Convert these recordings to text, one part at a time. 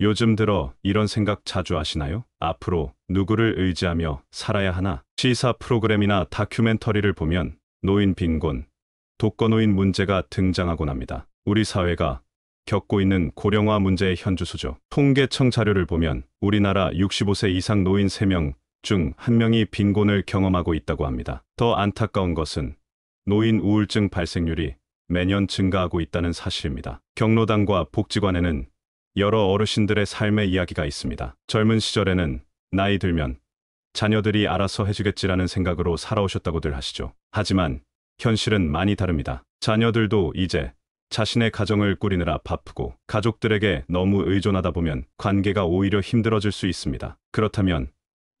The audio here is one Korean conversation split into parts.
요즘 들어 이런 생각 자주 하시나요? 앞으로 누구를 의지하며 살아야 하나? 시사 프로그램이나 다큐멘터리를 보면 노인 빈곤, 독거노인 문제가 등장하곤 합니다. 우리 사회가 겪고 있는 고령화 문제의 현주소죠. 통계청 자료를 보면 우리나라 65세 이상 노인 3명 중 1명이 빈곤을 경험하고 있다고 합니다. 더 안타까운 것은 노인 우울증 발생률이 매년 증가하고 있다는 사실입니다. 경로당과 복지관에는 여러 어르신들의 삶의 이야기가 있습니다. 젊은 시절에는 나이 들면 자녀들이 알아서 해주겠지라는 생각으로 살아오셨다고들 하시죠. 하지만 현실은 많이 다릅니다. 자녀들도 이제 자신의 가정을 꾸리느라 바쁘고 가족들에게 너무 의존하다 보면 관계가 오히려 힘들어질 수 있습니다. 그렇다면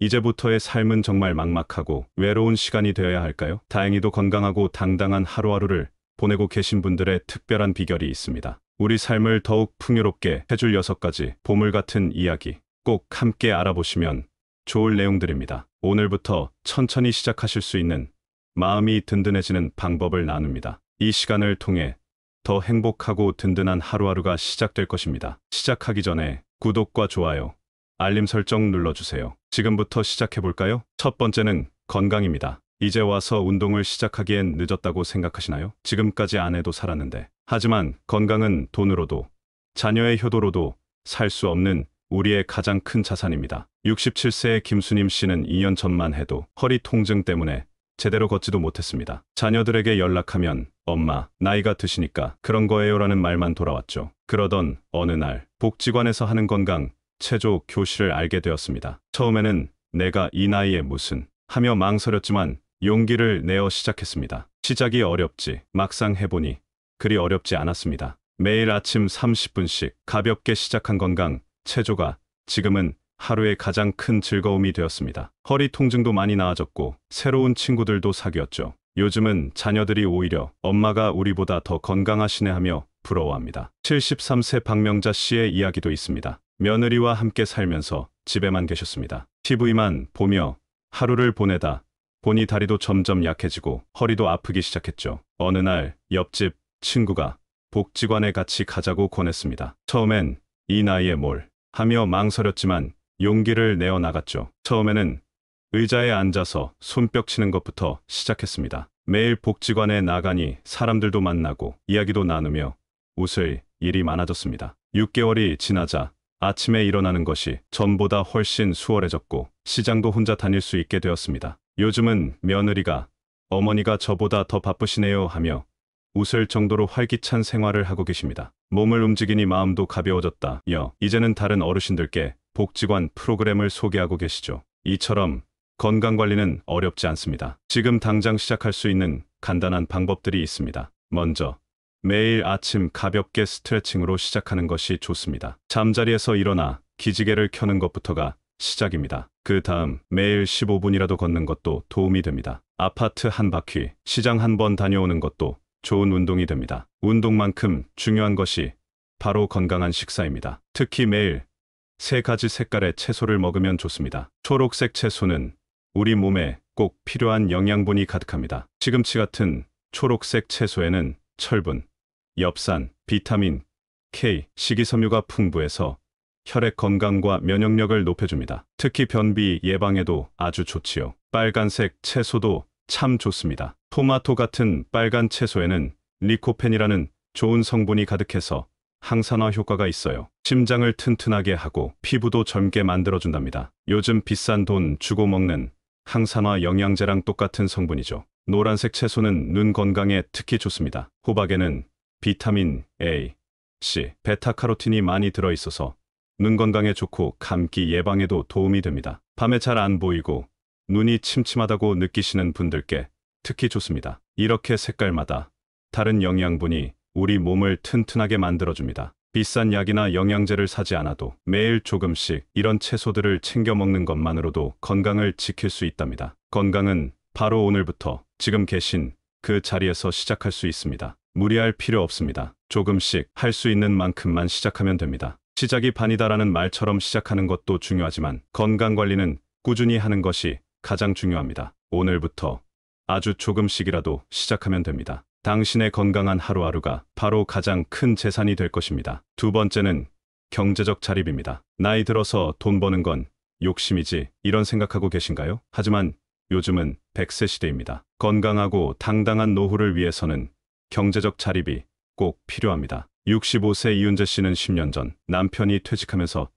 이제부터의 삶은 정말 막막하고 외로운 시간이 되어야 할까요? 다행히도 건강하고 당당한 하루하루를 보내고 계신 분들의 특별한 비결이 있습니다. 우리 삶을 더욱 풍요롭게 해줄 6가지 보물 같은 이야기 꼭 함께 알아보시면 좋을 내용들입니다. 오늘부터 천천히 시작하실 수 있는 마음이 든든해지는 방법을 나눕니다. 이 시간을 통해 더 행복하고 든든한 하루하루가 시작될 것입니다. 시작하기 전에 구독과 좋아요, 알림 설정 눌러주세요. 지금부터 시작해볼까요? 첫 번째는 건강입니다. 이제 와서 운동을 시작하기엔 늦었다고 생각하시나요? 지금까지 안 해도 살았는데. 하지만 건강은 돈으로도 자녀의 효도로도 살 수 없는 우리의 가장 큰 자산입니다. 67세의 김수님 씨는 2년 전만 해도 허리 통증 때문에 제대로 걷지도 못했습니다. 자녀들에게 연락하면 엄마, 나이가 드시니까 그런 거예요라는 말만 돌아왔죠. 그러던 어느 날 복지관에서 하는 건강 체조 교실을 알게 되었습니다. 처음에는 내가 이 나이에 무슨 하며 망설였지만 용기를 내어 시작했습니다. 시작이 어렵지 막상 해보니 그리 어렵지 않았습니다. 매일 아침 30분씩 가볍게 시작한 건강 체조가 지금은 하루의 가장 큰 즐거움이 되었습니다. 허리 통증도 많이 나아졌고 새로운 친구들도 사귀었죠. 요즘은 자녀들이 오히려 엄마가 우리보다 더 건강하시네 하며 부러워합니다. 73세 박명자 씨의 이야기도 있습니다. 며느리와 함께 살면서 집에만 계셨습니다. TV만 보며 하루를 보내다 보니 다리도 점점 약해지고 허리도 아프기 시작했죠. 어느 날 옆집 친구가 복지관에 같이 가자고 권했습니다. 처음엔 이 나이에 뭘 하며 망설였지만 용기를 내어 나갔죠. 처음에는 의자에 앉아서 손뼉 치는 것부터 시작했습니다. 매일 복지관에 나가니 사람들도 만나고 이야기도 나누며 웃을 일이 많아졌습니다. 6개월이 지나자 아침에 일어나는 것이 전보다 훨씬 수월해졌고 시장도 혼자 다닐 수 있게 되었습니다. 요즘은 며느리가 어머니가 저보다 더 바쁘시네요 하며 웃을 정도로 활기찬 생활을 하고 계십니다. 몸을 움직이니 마음도 가벼워졌다며 이제는 다른 어르신들께 복지관 프로그램을 소개하고 계시죠. 이처럼 건강관리는 어렵지 않습니다. 지금 당장 시작할 수 있는 간단한 방법들이 있습니다. 먼저 매일 아침 가볍게 스트레칭으로 시작하는 것이 좋습니다. 잠자리에서 일어나 기지개를 켜는 것부터가 시작입니다. 그 다음 매일 15분이라도 걷는 것도 도움이 됩니다. 아파트 한 바퀴, 시장 한 번 다녀오는 것도 좋은 운동이 됩니다. 운동만큼 중요한 것이 바로 건강한 식사입니다. 특히 매일 3가지 색깔의 채소를 먹으면 좋습니다. 초록색 채소는 우리 몸에 꼭 필요한 영양분이 가득합니다. 시금치 같은 초록색 채소에는 철분, 엽산, 비타민 K, 식이섬유가 풍부해서 혈액 건강과 면역력을 높여줍니다. 특히 변비 예방에도 아주 좋지요. 빨간색 채소도 참 좋습니다. 토마토 같은 빨간 채소에는 리코펜이라는 좋은 성분이 가득해서 항산화 효과가 있어요. 심장을 튼튼하게 하고 피부도 젊게 만들어준답니다. 요즘 비싼 돈 주고 먹는 항산화 영양제랑 똑같은 성분이죠. 노란색 채소는 눈 건강에 특히 좋습니다. 호박에는 비타민 A, C, 베타카로틴이 많이 들어있어서 눈 건강에 좋고 감기 예방에도 도움이 됩니다. 밤에 잘 안 보이고 눈이 침침하다고 느끼시는 분들께 특히 좋습니다. 이렇게 색깔마다 다른 영양분이 우리 몸을 튼튼하게 만들어줍니다. 비싼 약이나 영양제를 사지 않아도 매일 조금씩 이런 채소들을 챙겨 먹는 것만으로도 건강을 지킬 수 있답니다. 건강은 바로 오늘부터 지금 계신 그 자리에서 시작할 수 있습니다. 무리할 필요 없습니다. 조금씩 할 수 있는 만큼만 시작하면 됩니다. 시작이 반이다라는 말처럼 시작하는 것도 중요하지만 건강관리는 꾸준히 하는 것이 가장 중요합니다. 오늘부터 아주 조금씩이라도 시작하면 됩니다. 당신의 건강한 하루하루가 바로 가장 큰 재산이 될 것입니다. 두 번째는 경제적 자립입니다. 나이 들어서 돈 버는 건 욕심이지 이런 생각하고 계신가요? 하지만 요즘은 100세 시대입니다. 건강하고 당당한 노후를 위해서는 경제적 자립이 꼭 필요합니다. 65세 이윤재 씨는 10년 전 남편이 퇴직하면서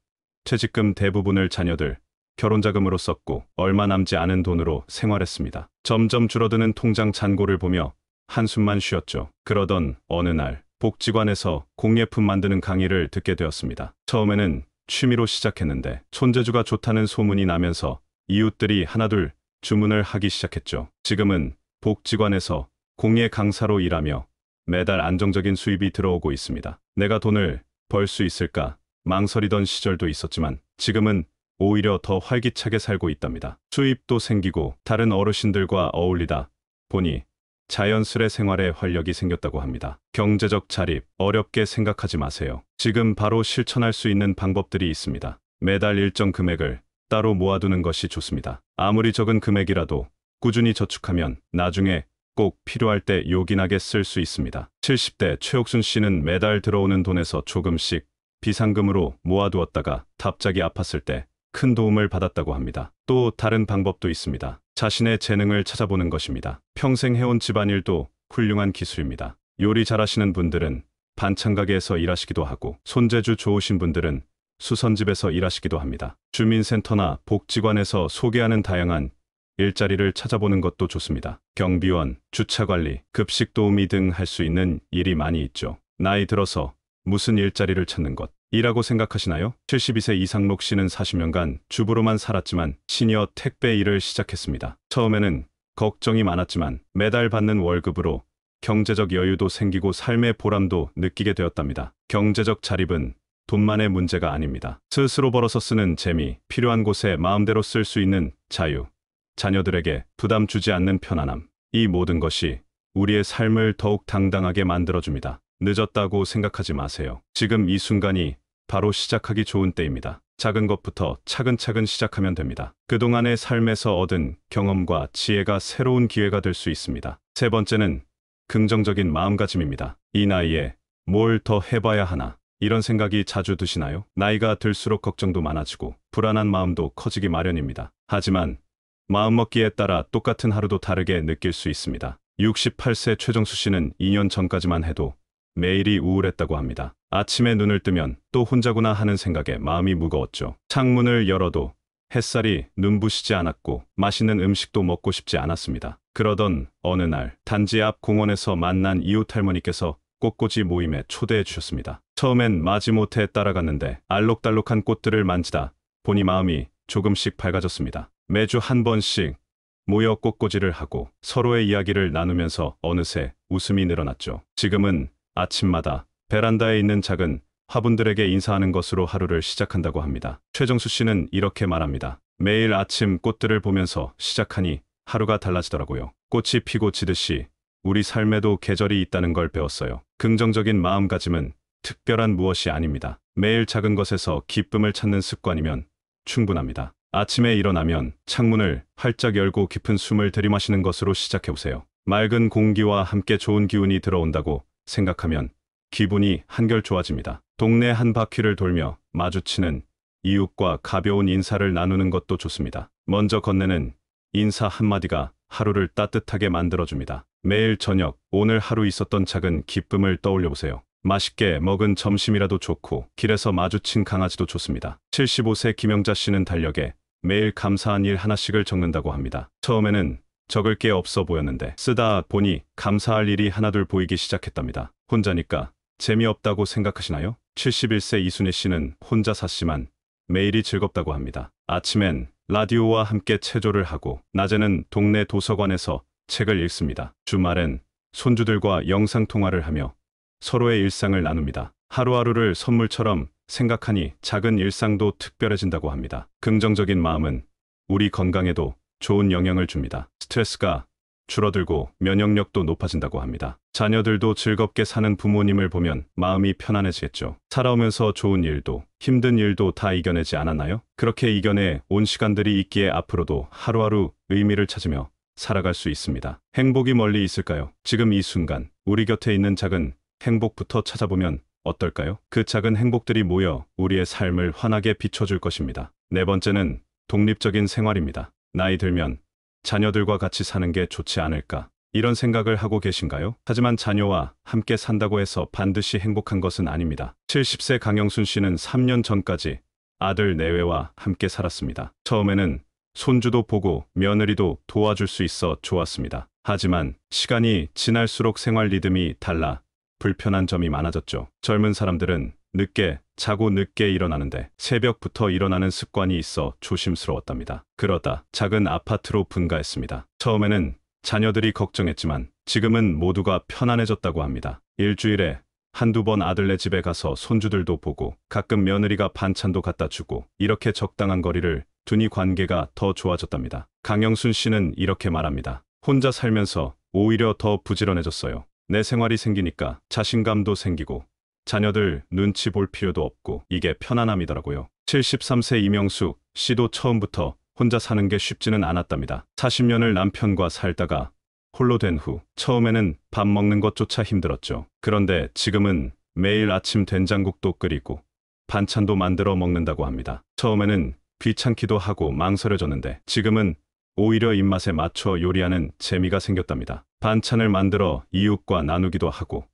퇴직금 대부분을 자녀들 결혼자금으로 썼고 얼마 남지 않은 돈으로 생활했습니다. 점점 줄어드는 통장 잔고를 보며 한숨만 쉬었죠. 그러던 어느 날 복지관에서 공예품 만드는 강의를 듣게 되었습니다. 처음에는 취미로 시작했는데 손재주가 좋다는 소문이 나면서 이웃들이 하나둘 주문을 하기 시작했죠. 지금은 복지관에서 공예 강사로 일하며 매달 안정적인 수입이 들어오고 있습니다. 내가 돈을 벌 수 있을까 망설이던 시절도 있었지만 지금은 오히려 더 활기차게 살고 있답니다. 수입도 생기고 다른 어르신들과 어울리다 보니 자연스레 생활에 활력이 생겼다고 합니다. 경제적 자립 어렵게 생각하지 마세요. 지금 바로 실천할 수 있는 방법들이 있습니다. 매달 일정 금액을 따로 모아두는 것이 좋습니다. 아무리 적은 금액이라도 꾸준히 저축하면 나중에 꼭 필요할 때 요긴하게 쓸 수 있습니다. 70대 최옥순 씨는 매달 들어오는 돈에서 조금씩 비상금으로 모아두었다가 갑자기 아팠을 때 큰 도움을 받았다고 합니다. 또 다른 방법도 있습니다. 자신의 재능을 찾아보는 것입니다. 평생 해온 집안일도 훌륭한 기술입니다. 요리 잘하시는 분들은 반찬 가게에서 일하시기도 하고 손재주 좋으신 분들은 수선집에서 일하시기도 합니다. 주민센터나 복지관에서 소개하는 다양한 일자리를 찾아보는 것도 좋습니다. 경비원, 주차관리, 급식 도우미 등 할 수 있는 일이 많이 있죠. 나이 들어서 무슨 일자리를 찾는 것 이라고 생각하시나요? 72세 이상록 씨는 40년간 주부로만 살았지만 시니어 택배 일을 시작했습니다. 처음에는 걱정이 많았지만 매달 받는 월급으로 경제적 여유도 생기고 삶의 보람도 느끼게 되었답니다. 경제적 자립은 돈만의 문제가 아닙니다. 스스로 벌어서 쓰는 재미, 필요한 곳에 마음대로 쓸 수 있는 자유, 자녀들에게 부담 주지 않는 편안함, 이 모든 것이 우리의 삶을 더욱 당당하게 만들어줍니다. 늦었다고 생각하지 마세요. 지금 이 순간이 바로 시작하기 좋은 때입니다. 작은 것부터 차근차근 시작하면 됩니다. 그동안의 삶에서 얻은 경험과 지혜가 새로운 기회가 될 수 있습니다. 세 번째는 긍정적인 마음가짐입니다. 이 나이에 뭘 더 해봐야 하나 이런 생각이 자주 드시나요? 나이가 들수록 걱정도 많아지고 불안한 마음도 커지기 마련입니다. 하지만 마음먹기에 따라 똑같은 하루도 다르게 느낄 수 있습니다. 68세 최정수 씨는 2년 전까지만 해도 매일이 우울했다고 합니다. 아침에 눈을 뜨면 또 혼자구나 하는 생각에 마음이 무거웠죠. 창문을 열어도 햇살이 눈부시지 않았고 맛있는 음식도 먹고 싶지 않았습니다. 그러던 어느 날 단지 앞 공원에서 만난 이웃 할머니께서 꽃꽂이 모임에 초대해 주셨습니다. 처음엔 마지못해 따라갔는데 알록달록한 꽃들을 만지다 보니 마음이 조금씩 밝아졌습니다. 매주 한 번씩 모여 꽃꽂이를 하고 서로의 이야기를 나누면서 어느새 웃음이 늘어났죠. 지금은 아침마다 베란다에 있는 작은 화분들에게 인사하는 것으로 하루를 시작한다고 합니다. 최정수 씨는 이렇게 말합니다. 매일 아침 꽃들을 보면서 시작하니 하루가 달라지더라고요. 꽃이 피고 지듯이 우리 삶에도 계절이 있다는 걸 배웠어요. 긍정적인 마음가짐은 특별한 무엇이 아닙니다. 매일 작은 것에서 기쁨을 찾는 습관이면 충분합니다. 아침에 일어나면 창문을 활짝 열고 깊은 숨을 들이마시는 것으로 시작해보세요. 맑은 공기와 함께 좋은 기운이 들어온다고 생각하면 기분이 한결 좋아집니다. 동네 한 바퀴를 돌며 마주치는 이웃과 가벼운 인사를 나누는 것도 좋습니다. 먼저 건네는 인사 한마디가 하루를 따뜻하게 만들어줍니다. 매일 저녁 오늘 하루 있었던 작은 기쁨을 떠올려보세요. 맛있게 먹은 점심이라도 좋고 길에서 마주친 강아지도 좋습니다. 75세 김영자 씨는 달력에 매일 감사한 일 하나씩을 적는다고 합니다. 처음에는 적을 게 없어 보였는데 쓰다 보니 감사할 일이 하나둘 보이기 시작했답니다. 혼자니까 재미없다고 생각하시나요? 71세 이순희 씨는 혼자 사시만 매일이 즐겁다고 합니다. 아침엔 라디오와 함께 체조를 하고 낮에는 동네 도서관에서 책을 읽습니다. 주말엔 손주들과 영상통화를 하며 서로의 일상을 나눕니다. 하루하루를 선물처럼 생각하니 작은 일상도 특별해진다고 합니다. 긍정적인 마음은 우리 건강에도 좋은 영향을 줍니다. 스트레스가 줄어들고 면역력도 높아진다고 합니다. 자녀들도 즐겁게 사는 부모님을 보면 마음이 편안해지겠죠. 살아오면서 좋은 일도 힘든 일도 다 이겨내지 않았나요? 그렇게 이겨내 온 시간들이 있기에 앞으로도 하루하루 의미를 찾으며 살아갈 수 있습니다. 행복이 멀리 있을까요? 지금 이 순간 우리 곁에 있는 작은 행복부터 찾아보면 어떨까요? 그 작은 행복들이 모여 우리의 삶을 환하게 비춰줄 것입니다. 네 번째는 독립적인 생활입니다. 나이 들면 자녀들과 같이 사는 게 좋지 않을까? 이런 생각을 하고 계신가요? 하지만 자녀와 함께 산다고 해서 반드시 행복한 것은 아닙니다. 70세 강영순 씨는 3년 전까지 아들 내외와 함께 살았습니다. 처음에는 손주도 보고 며느리도 도와줄 수 있어 좋았습니다. 하지만 시간이 지날수록 생활 리듬이 달라 불편한 점이 많아졌죠. 젊은 사람들은 늦게 자고 늦게 일어나는데 새벽부터 일어나는 습관이 있어 조심스러웠답니다. 그러다 작은 아파트로 분가했습니다. 처음에는 자녀들이 걱정했지만 지금은 모두가 편안해졌다고 합니다. 일주일에 한두 번 아들네 집에 가서 손주들도 보고 가끔 며느리가 반찬도 갖다 주고 이렇게 적당한 거리를 두니 관계가 더 좋아졌답니다. 강영순 씨는 이렇게 말합니다. 혼자 살면서 오히려 더 부지런해졌어요. 내 생활이 생기니까 자신감도 생기고 자녀들 눈치 볼 필요도 없고 이게 편안함이더라고요. 73세 이명숙 씨도 처음부터 혼자 사는 게 쉽지는 않았답니다. 40년을 남편과 살다가 홀로 된 후 처음에는 밥 먹는 것조차 힘들었죠. 그런데 지금은 매일 아침 된장국도 끓이고 반찬도 만들어 먹는다고 합니다. 처음에는 귀찮기도 하고 망설여졌는데 지금은 오히려 입맛에 맞춰 요리하는 재미가 생겼답니다. 반찬을 만들어 이웃과 나누기도 하고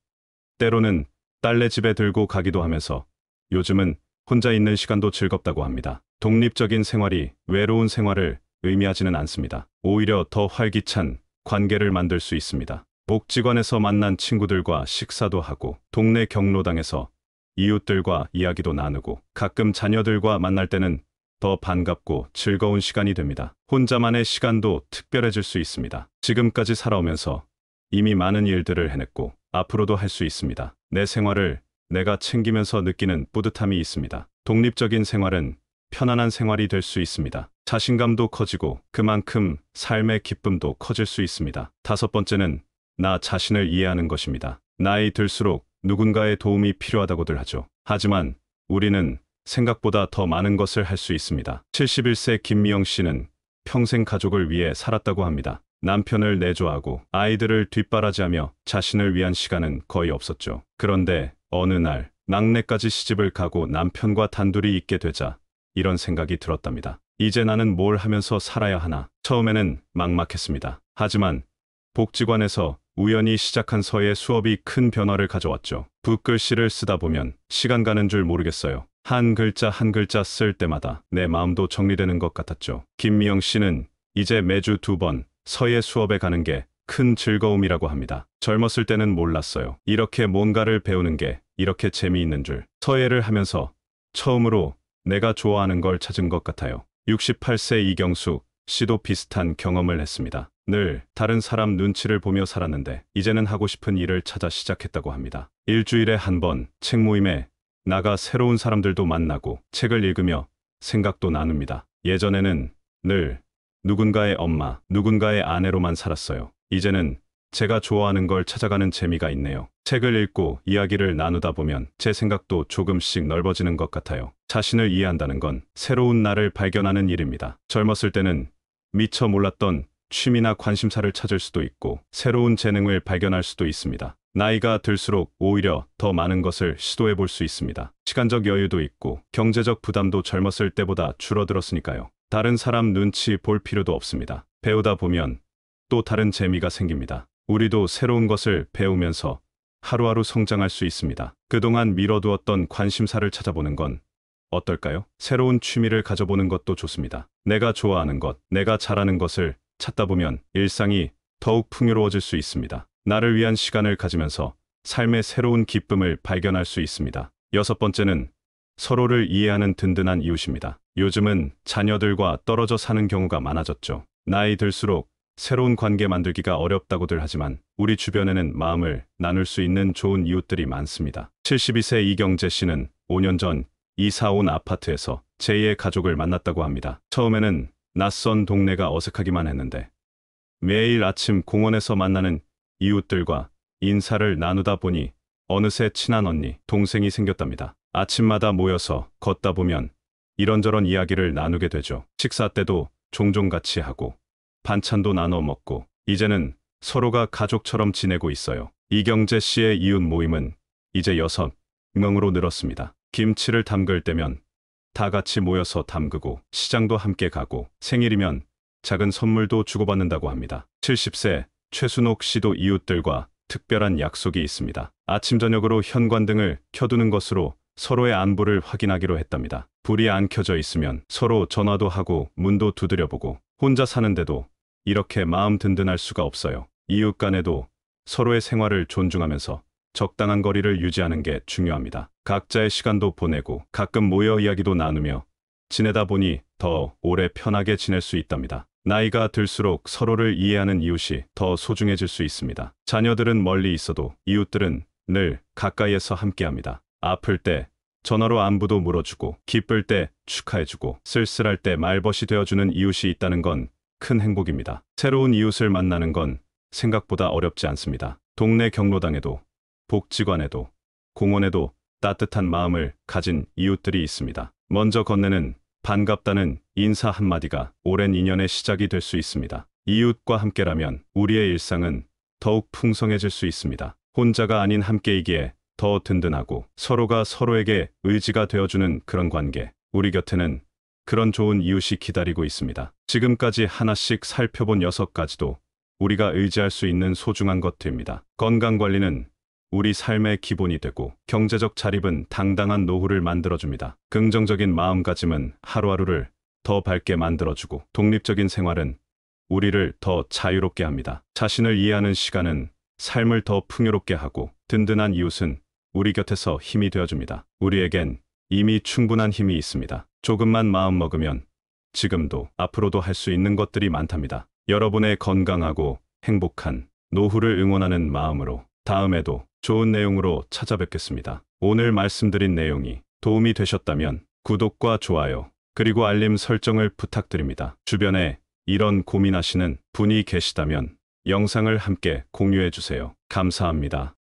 때로는 딸네 집에 들고 가기도 하면서 요즘은 혼자 있는 시간도 즐겁다고 합니다. 독립적인 생활이 외로운 생활을 의미하지는 않습니다. 오히려 더 활기찬 관계를 만들 수 있습니다. 복지관에서 만난 친구들과 식사도 하고 동네 경로당에서 이웃들과 이야기도 나누고 가끔 자녀들과 만날 때는 더 반갑고 즐거운 시간이 됩니다. 혼자만의 시간도 특별해질 수 있습니다. 지금까지 살아오면서 이미 많은 일들을 해냈고 앞으로도 할 수 있습니다. 내 생활을 내가 챙기면서 느끼는 뿌듯함이 있습니다. 독립적인 생활은 편안한 생활이 될 수 있습니다. 자신감도 커지고 그만큼 삶의 기쁨도 커질 수 있습니다. 다섯 번째는 나 자신을 이해하는 것입니다. 나이 들수록 누군가의 도움이 필요하다고들 하죠. 하지만 우리는 생각보다 더 많은 것을 할 수 있습니다. 71세 김미영 씨는 평생 가족을 위해 살았다고 합니다. 남편을 내조하고 아이들을 뒷바라지하며 자신을 위한 시간은 거의 없었죠. 그런데 어느 날 낙내까지 시집을 가고 남편과 단둘이 있게 되자 이런 생각이 들었답니다. 이제 나는 뭘 하면서 살아야 하나? 처음에는 막막했습니다. 하지만 복지관에서 우연히 시작한 서예 수업이 큰 변화를 가져왔죠. 붓글씨를 쓰다 보면 시간 가는 줄 모르겠어요. 한 글자 한 글자 쓸 때마다 내 마음도 정리되는 것 같았죠. 김미영 씨는 이제 매주 2번 서예 수업에 가는 게 큰 즐거움이라고 합니다. 젊었을 때는 몰랐어요. 이렇게 뭔가를 배우는 게 이렇게 재미있는 줄. 서예를 하면서 처음으로 내가 좋아하는 걸 찾은 것 같아요. 68세 이경숙 씨도 비슷한 경험을 했습니다. 늘 다른 사람 눈치를 보며 살았는데 이제는 하고 싶은 일을 찾아 시작했다고 합니다. 일주일에 한 번 책 모임에 나가 새로운 사람들도 만나고 책을 읽으며 생각도 나눕니다. 예전에는 늘 누군가의 엄마, 누군가의 아내로만 살았어요. 이제는 제가 좋아하는 걸 찾아가는 재미가 있네요. 책을 읽고 이야기를 나누다 보면 제 생각도 조금씩 넓어지는 것 같아요. 자신을 이해한다는 건 새로운 나를 발견하는 일입니다. 젊었을 때는 미처 몰랐던 취미나 관심사를 찾을 수도 있고 새로운 재능을 발견할 수도 있습니다. 나이가 들수록 오히려 더 많은 것을 시도해 볼 수 있습니다. 시간적 여유도 있고 경제적 부담도 젊었을 때보다 줄어들었으니까요. 다른 사람 눈치 볼 필요도 없습니다. 배우다 보면 또 다른 재미가 생깁니다. 우리도 새로운 것을 배우면서 하루하루 성장할 수 있습니다. 그동안 미뤄두었던 관심사를 찾아보는 건 어떨까요? 새로운 취미를 가져보는 것도 좋습니다. 내가 좋아하는 것, 내가 잘하는 것을 찾다 보면 일상이 더욱 풍요로워질 수 있습니다. 나를 위한 시간을 가지면서 삶의 새로운 기쁨을 발견할 수 있습니다. 여섯 번째는 서로를 이해하는 든든한 이웃입니다. 요즘은 자녀들과 떨어져 사는 경우가 많아졌죠. 나이 들수록 새로운 관계 만들기가 어렵다고들 하지만 우리 주변에는 마음을 나눌 수 있는 좋은 이웃들이 많습니다. 72세 이경재 씨는 5년 전 이사 온 아파트에서 제2의 가족을 만났다고 합니다. 처음에는 낯선 동네가 어색하기만 했는데 매일 아침 공원에서 만나는 이웃들과 인사를 나누다 보니 어느새 친한 언니, 동생이 생겼답니다. 아침마다 모여서 걷다 보면 이런저런 이야기를 나누게 되죠. 식사 때도 종종 같이 하고 반찬도 나눠 먹고 이제는 서로가 가족처럼 지내고 있어요. 이경재 씨의 이웃 모임은 이제 6, 명으로 늘었습니다. 김치를 담글 때면 다 같이 모여서 담그고 시장도 함께 가고 생일이면 작은 선물도 주고받는다고 합니다. 70세 최순옥 씨도 이웃들과 특별한 약속이 있습니다. 아침 저녁으로 현관등을 켜두는 것으로 서로의 안부를 확인하기로 했답니다. 불이 안 켜져 있으면 서로 전화도 하고 문도 두드려보고 혼자 사는데도 이렇게 마음 든든할 수가 없어요. 이웃 간에도 서로의 생활을 존중하면서 적당한 거리를 유지하는 게 중요합니다. 각자의 시간도 보내고 가끔 모여 이야기도 나누며 지내다 보니 더 오래 편하게 지낼 수 있답니다. 나이가 들수록 서로를 이해하는 이웃이 더 소중해질 수 있습니다. 자녀들은 멀리 있어도 이웃들은 늘 가까이에서 함께합니다. 아플 때 전화로 안부도 물어주고 기쁠 때 축하해주고 쓸쓸할 때 말벗이 되어주는 이웃이 있다는 건 큰 행복입니다. 새로운 이웃을 만나는 건 생각보다 어렵지 않습니다. 동네 경로당에도 복지관에도 공원에도 따뜻한 마음을 가진 이웃들이 있습니다. 먼저 건네는 반갑다는 인사 한마디가 오랜 인연의 시작이 될 수 있습니다. 이웃과 함께라면 우리의 일상은 더욱 풍성해질 수 있습니다. 혼자가 아닌 함께이기에 더 든든하고 서로가 서로에게 의지가 되어주는 그런 관계. 우리 곁에는 그런 좋은 이웃이 기다리고 있습니다. 지금까지 하나씩 살펴본 6가지도 우리가 의지할 수 있는 소중한 것들입니다. 건강관리는 우리 삶의 기본이 되고 경제적 자립은 당당한 노후를 만들어줍니다. 긍정적인 마음가짐은 하루하루를 더 밝게 만들어주고 독립적인 생활은 우리를 더 자유롭게 합니다. 자신을 이해하는 시간은 삶을 더 풍요롭게 하고 든든한 이웃은 우리 곁에서 힘이 되어줍니다. 우리에겐 이미 충분한 힘이 있습니다. 조금만 마음 먹으면 지금도 앞으로도 할 수 있는 것들이 많답니다. 여러분의 건강하고 행복한 노후를 응원하는 마음으로 다음에도 좋은 내용으로 찾아뵙겠습니다. 오늘 말씀드린 내용이 도움이 되셨다면 구독과 좋아요 그리고 알림 설정을 부탁드립니다. 주변에 이런 고민하시는 분이 계시다면 영상을 함께 공유해 주세요. 감사합니다.